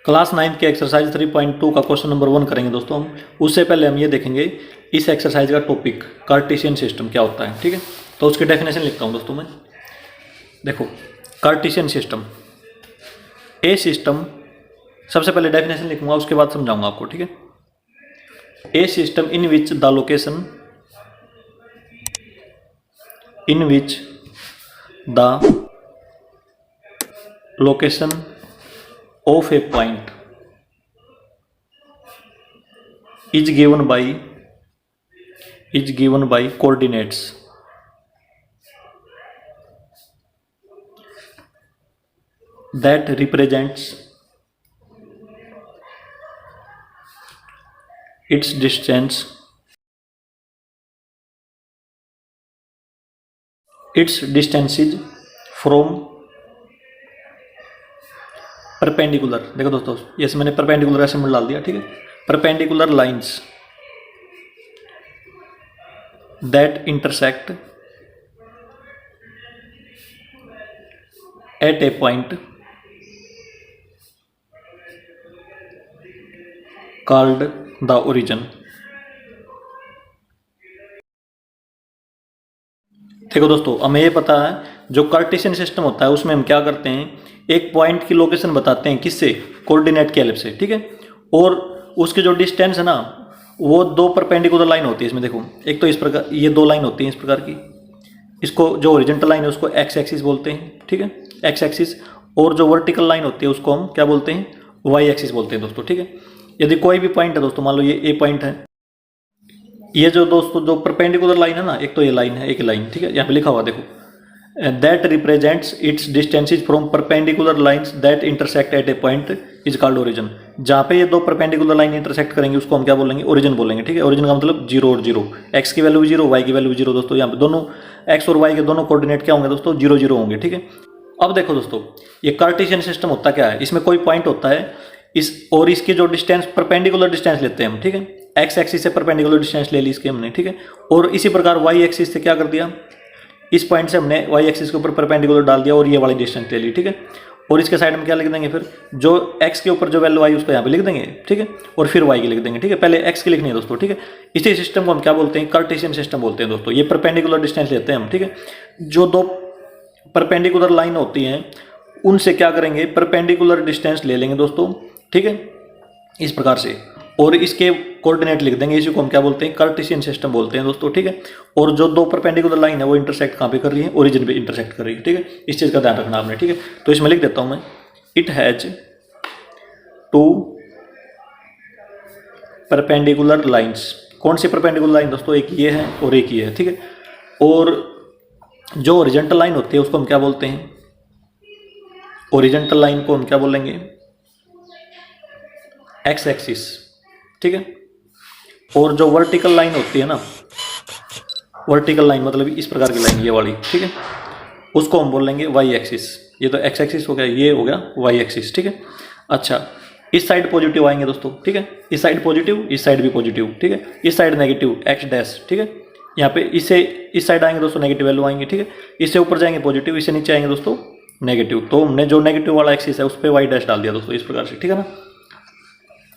Class 9 के exercise 3.2 का question number 1 करेंगे दोस्तों हम। उससे पहले हम ये देखेंगे इस एक्सरसाइज का टॉपिक कार्टेशियन सिस्टम क्या होता है, ठीक है। तो उसकी डेफिनेशन लिखता हूँ दोस्तों मैं। देखो कार्टेशियन सिस्टम, ए सिस्टम, सबसे पहले डेफिनेशन लिखूंगा उसके बाद समझाऊंगा आपको, ठीक है। A system in which the location of a point is given by coordinates that represents its distances from perpendicular. देखो दोस्तों, ये मैंने परपेंडिकुलर ऐसे सिंबल डाल दिया, ठीक है। Perpendicular lines that intersect at A point called the origin. देखो दोस्तों, हमें ये पता है जो कार्टेशियन सिस्टम होता है उसमें हम क्या करते हैं, एक पॉइंट की लोकेशन बताते हैं, किससे, कोऑर्डिनेट की हेल्प से, ठीक है। और उसके जो डिस्टेंस है ना, वो दो परपेंडिकुलर लाइन होती है इसमें। देखो, एक तो इस प्रकार ये दो लाइन होती है इस प्रकार की, इसको जो ओरिजेंटल लाइन है उसको एक्स एक्सिस बोलते हैं, ठीक है, एक्स एक्सिस। और जो वर्टिकल लाइन होती है उसको हम क्या बोलते हैं, वाई एक्सिस बोलते हैं दोस्तों, ठीक है। यदि कोई भी पॉइंट है दोस्तों, मान लो ये ए पॉइंट है, ये जो दोस्तों जो परपेंडिकुलर लाइन है ना, एक तो ये लाइन है, एक लाइन, ठीक है, यहाँ पे लिखा हुआ देखो, that represents it's distances from perpendicular lines that intersect at A point is called origin. जहाँ पे ये दो परपेंडिकुलर लाइन इंटरसेक्ट करेंगे उसको हम क्या बोलेंगे, ओरिजिन बोलेंगे, ठीक है। ओरिजिन का मतलब जीरो और जीरो, एक्स की वैल्यू भी जीरो, वाई की वैल्यू भी जीरो दोस्तों। यहाँ पे दोनों एक्स और वाई के दोनों कोऑर्डिनेट क्या होंगे दोस्तों, जीरो जीरो होंगे, ठीक है। अब देखो दोस्तों, ये कार्टेशियन सिस्टम होता क्या है, इसमें कोई पॉइंट होता है इस और इसके जो डिस्टेंस, परपेंडिकुलर डिस्टेंस लेते हैं हम, ठीक है। एक्स एक्सिस से परपेंडिकुलर डिस्टेंस ले ली इसके हमने, ठीक है। और इसी प्रकार वाई एक्सिस से क्या कर दिया, इस पॉइंट से हमने वाई एक्सिस के ऊपर परपेंडिकुलर डाल दिया और ये वाली डिस्टेंस ले ली, ठीक है। और इसके साइड में क्या लिख देंगे, फिर जो एक्स के ऊपर जो वैल्यू आई उसको यहाँ पे लिख देंगे, ठीक है। और फिर वाई की लिख देंगे, ठीक है। पहले एक्स की लिखनी है दोस्तों, ठीक है। इसी सिस्टम को हम क्या बोलते हैं, कार्टेशियन सिस्टम बोलते हैं दोस्तों। ये परपेंडिकुलर डिस्टेंस लेते हैं हम, ठीक है। जो दो परपेंडिकुलर लाइन होती हैं उनसे क्या करेंगे, परपेंडिकुलर डिस्टेंस ले लेंगे दोस्तों, ठीक है, इस प्रकार से। और इसके कोऑर्डिनेट लिख देंगे, इसी को हम क्या बोलते हैं, कार्टेशियन सिस्टम बोलते हैं दोस्तों, ठीक है। और जो दो परपेंडिकुलर लाइन है वो इंटरसेक्ट कहाँ पे कर रही है, ओरिजिन पे इंटरसेक्ट कर रही है, ठीक है। इस चीज़ का ध्यान रखना आपने, ठीक है। तो इसमें लिख देता हूँ मैं, it has two perpendicular lines. कौन सी परपेंडिकुलर लाइन दोस्तों, एक ये है और एक ये है, ठीक है। और जो ओरिजेंटल लाइन होती है उसको हम क्या बोलते हैं, ओरिजेंटल लाइन को हम क्या बोलेंगे, एक्स एक्सिस, ठीक है। और जो वर्टिकल लाइन होती है ना, वर्टिकल लाइन मतलब इस प्रकार की लाइन, ये वाली, ठीक है, उसको हम बोलेंगे वाई एक्सिस। ये तो एक्स एक्सिस हो गया, ये हो गया वाई एक्सिस, ठीक है। अच्छा, इस साइड पॉजिटिव आएंगे दोस्तों, ठीक है, इस साइड पॉजिटिव, इस साइड भी पॉजिटिव, ठीक है। इस साइड नेगेटिव, एक्स डैश, ठीक है। यहाँ पे इससे इस साइड आएंगे दोस्तों नेगेटिव वैल्यू आएंगे, ठीक है। इससे ऊपर जाएंगे पॉजिटिव, इससे नीचे आएंगे दोस्तों नेगेटिव। तो हमने जो नेगेटिव वाला एक्सिस है उस पर वाई डैश डाल दिया दोस्तों, इस प्रकार से, ठीक है ना।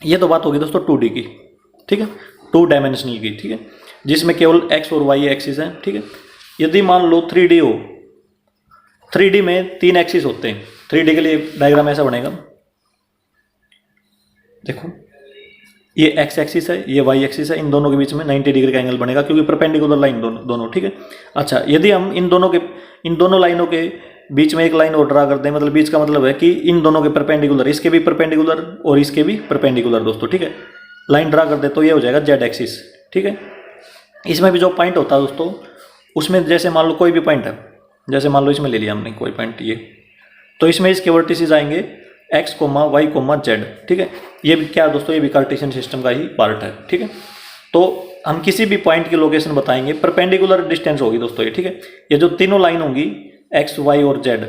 ये तो बात होगी दोस्तों 2D की, ठीक है, 2 डायमेंशनल की, ठीक है, जिसमें केवल एक्स और वाई एक्सिस है, ठीक है। यदि मान लो 3D हो, 3D में 3 एक्सिस होते हैं। 3D के लिए डायग्राम ऐसा बनेगा, देखो, ये एक्स एक्सिस है, ये वाई एक्सिस है, इन दोनों के बीच में 90 डिग्री का एंगल बनेगा क्योंकि परपेंडिकुलर लाइन दोनों, ठीक है। अच्छा, यदि हम इन दोनों लाइनों के बीच में एक लाइन और ड्रा करते हैं, मतलब बीच का मतलब है कि इन दोनों के परपेंडिकुलर, इसके भी परपेंडिकुलर और इसके भी परपेंडिकुलर दोस्तों, ठीक है, लाइन ड्रा कर दे तो ये हो जाएगा जेड एक्सिस, ठीक है। इसमें भी जो पॉइंट होता है दोस्तों, उसमें जैसे मान लो कोई भी पॉइंट है, जैसे मान लो इसमें ले लिया हमने कोई पॉइंट ये, तो इसमें इसके वर्टिसेस आएंगे X comma Y comma Z, ठीक है। ये भी क्या दोस्तों, ये भी कार्टेशियन सिस्टम का ही पार्ट है, ठीक है। तो हम किसी भी पॉइंट की लोकेशन बताएंगे, परपेंडिकुलर डिस्टेंस होगी दोस्तों ये, ठीक है। ये जो तीनों लाइन होंगी एक्स वाई और जेड,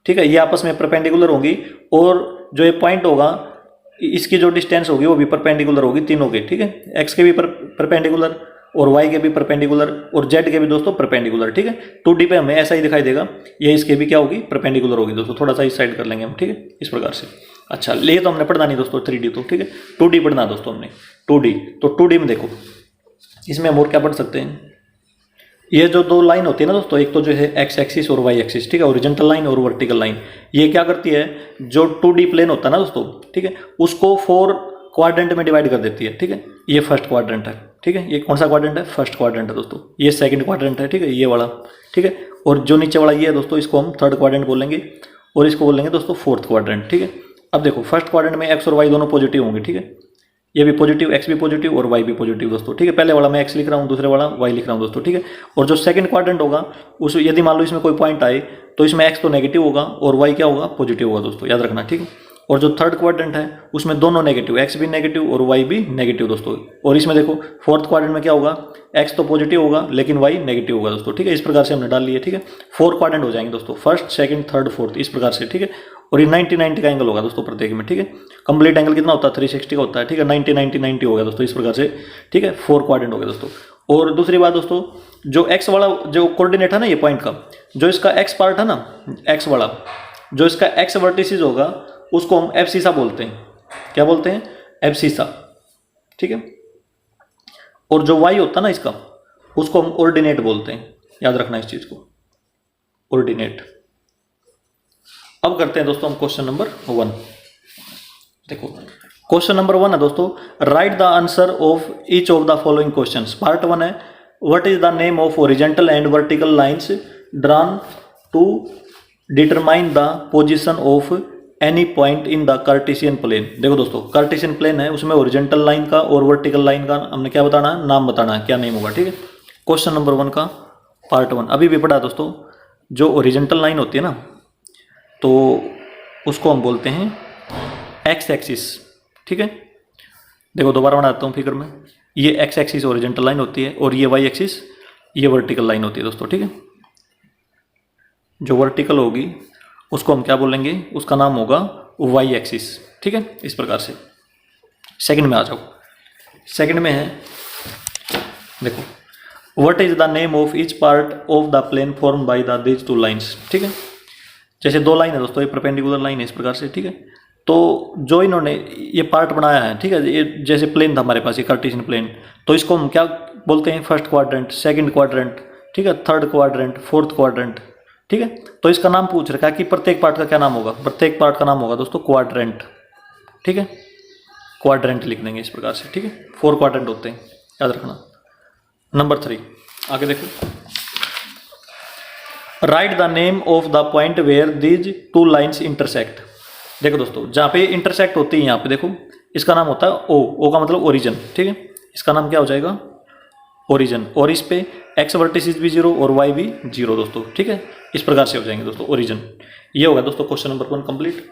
ठीक है, ये आपस में परपेंडिकुलर होंगी। और जो ये पॉइंट होगा इसकी जो डिस्टेंस होगी वो भी परपेंडिकुलर होगी तीनों के, ठीक है। एक्स के भी परपेंडिकुलर और वाई के भी परपेंडिकुलर और जेड के भी दोस्तों परपेंडिकुलर, ठीक है। 2D पे हमें ऐसा ही दिखाई देगा, ये इसके भी क्या होगी, परपेंडिकुलर होगी दोस्तों। थोड़ा सा इस साइड कर लेंगे हम, ठीक है, इस प्रकार से। अच्छा, ले तो हमने पढ़ना नहीं दोस्तों 3D तो, ठीक है। 2D पढ़ना दोस्तों हमने, 2D। तो 2D में देखो, इसमें हम और क्या पढ़ सकते हैं, ये जो दो लाइन होती है ना दोस्तों, एक तो जो है एक्स एक्सिस और वाई एक्सिस, ठीक है, ओरिजेंटल लाइन और वर्टिकल लाइन, ये क्या करती है, जो 2D प्लेन होता है ना दोस्तों, ठीक है, उसको 4 क्वाड्रेंट में डिवाइड कर देती है, ठीक है। ये फर्स्ट क्वाड्रेंट है, ठीक है, ये कौन सा क्वाड्रेंट है, फर्स्ट क्वाड्रेंट है दोस्तों। ये सेकंड क्वाड्रेंट है, ठीक है, ये वाला, ठीक है। और जो नीचे वाला ये है दोस्तों, इसको हम थर्ड क्वाड्रेंट बोलेंगे, और इसको बोलेंगे दोस्तों फोर्थ क्वाड्रेंट, ठीक है। अब देखो फर्स्ट क्वाड्रेंट में एक्स और वाई दोनों पॉजिटिव होंगे, ठीक है, ये भी पॉजिटिव, एक्स भी पॉजिटिव और वाई भी पॉजिटिव दोस्तों, ठीक है। पहले वाला मैं एक्स लिख रहा हूँ, दूसरे वाला वाई लिख रहा हूँ दोस्तों, ठीक है। और जो सेकंड क्वाड्रेंट होगा, उस यदि मान लो इसमें कोई पॉइंट आए तो इसमें एक्स तो नेगेटिव होगा और वाई क्या होगा, पॉजिटिव होगा दोस्तों, याद रखना, ठीक है। और जो थर्ड क्वाड्रेंट है उसमें दोनों नेगेटिव, एक्स भी नेगेटिव और वाई भी नेगेटिव दोस्तों। और इसमें देखो फोर्थ क्वाड्रेंट में क्या होगा, एक्स तो पॉजिटिव होगा लेकिन वाई नेगेटिव होगा दोस्तों, ठीक है। इस प्रकार से हमने डाल लिए, ठीक है। 4 क्वाड्रेंट हो जाएंगे दोस्तों, फर्स्ट सेकंड थर्ड फोर्थ, इस प्रकार से, ठीक है। और ये 90-90 का एंगल होगा दोस्तों प्रत्येक में, ठीक है। कंप्लीट एंगल कितना होता है, 360 का होता है, ठीक है। 90-90-90 होगा दोस्तों, इस प्रकार से, ठीक है। 4 क्वाड्रेंट हो गए दोस्तों। और दूसरी बात दोस्तों, जो एक्स वाला जो कोऑर्डिनेट है ना, ये पॉइंट का जो इसका एक्स पार्ट है ना, एक्स वाला जो इसका एक्स वर्टिसिस होगा, उसको हम एब्सिसा बोलते हैं। क्या बोलते हैं, एब्सिसा, ठीक है। और जो वाई होता है ना इसका, उसको हम ऑर्डिनेट बोलते हैं, याद रखना इस चीज को, ऑर्डिनेट। अब करते हैं दोस्तों हम क्वेश्चन नंबर 1। देखो क्वेश्चन नंबर 1 है दोस्तों, write the answer of each of the following questions. Part 1 है, what is the name of horizontal and vertical lines drawn to determine the position of any point in the Cartesian plane. देखो दोस्तों, Cartesian plane है, उसमें horizontal line का और vertical line का हमने क्या बताना है, नाम बताना है, क्या नेम होगा, ठीक है। क्वेश्चन नंबर 1 का पार्ट 1 अभी भी पढ़ा दोस्तों। जो ओरिजेंटल लाइन होती है ना, तो उसको हम बोलते हैं एक्स एक्सिस, ठीक है। देखो दोबारा बनाता हूँ फिगर में, ये एक्स एक्सिस ओरिजेंटल लाइन होती है और ये वाई एक्सिस ये वर्टिकल लाइन होती है दोस्तों, ठीक है। जो वर्टिकल होगी उसको हम क्या बोलेंगे, उसका नाम होगा वाई एक्सिस, ठीक है। इस प्रकार से सेकंड में आ जाओ। सेकंड में है, देखो, what is the name of each part of the plane form by the these 2 lines, ठीक है। जैसे 2 लाइन है दोस्तों, ये परपेंडिकुलर लाइन है इस प्रकार से, ठीक है। तो जो इन्होंने ये पार्ट बनाया है, ठीक है, ये जैसे प्लेन था हमारे पास, ये कार्टेशियन प्लेन, तो इसको हम क्या बोलते हैं, फर्स्ट क्वाड्रेंट, सेकंड क्वाड्रेंट, ठीक है, थर्ड क्वाड्रेंट, फोर्थ क्वाड्रेंट, ठीक है। तो इसका नाम पूछ रखा है कि प्रत्येक पार्ट का क्या नाम होगा, प्रत्येक पार्ट का नाम होगा दोस्तों क्वाड्रेंट, ठीक है। क्वाड्रेंट लिख देंगे इस प्रकार से, ठीक है। 4 क्वाड्रेंट होते हैं, याद रखना। नंबर 3 आगे देखो, write the name of the point where these 2 lines intersect. देखो दोस्तों, जहाँ पे इंटरसेक्ट होती है, यहाँ पे देखो, इसका नाम होता है ओ का मतलब ओरिजिन, ठीक है। इसका नाम क्या हो जाएगा, ओरिजिन। और इस पे एक्स वर्टिसिस भी 0 और वाई भी 0 दोस्तों, ठीक है। इस प्रकार से हो जाएंगे दोस्तों ओरिजिन। ये होगा दोस्तों क्वेश्चन नंबर 1 कंप्लीट।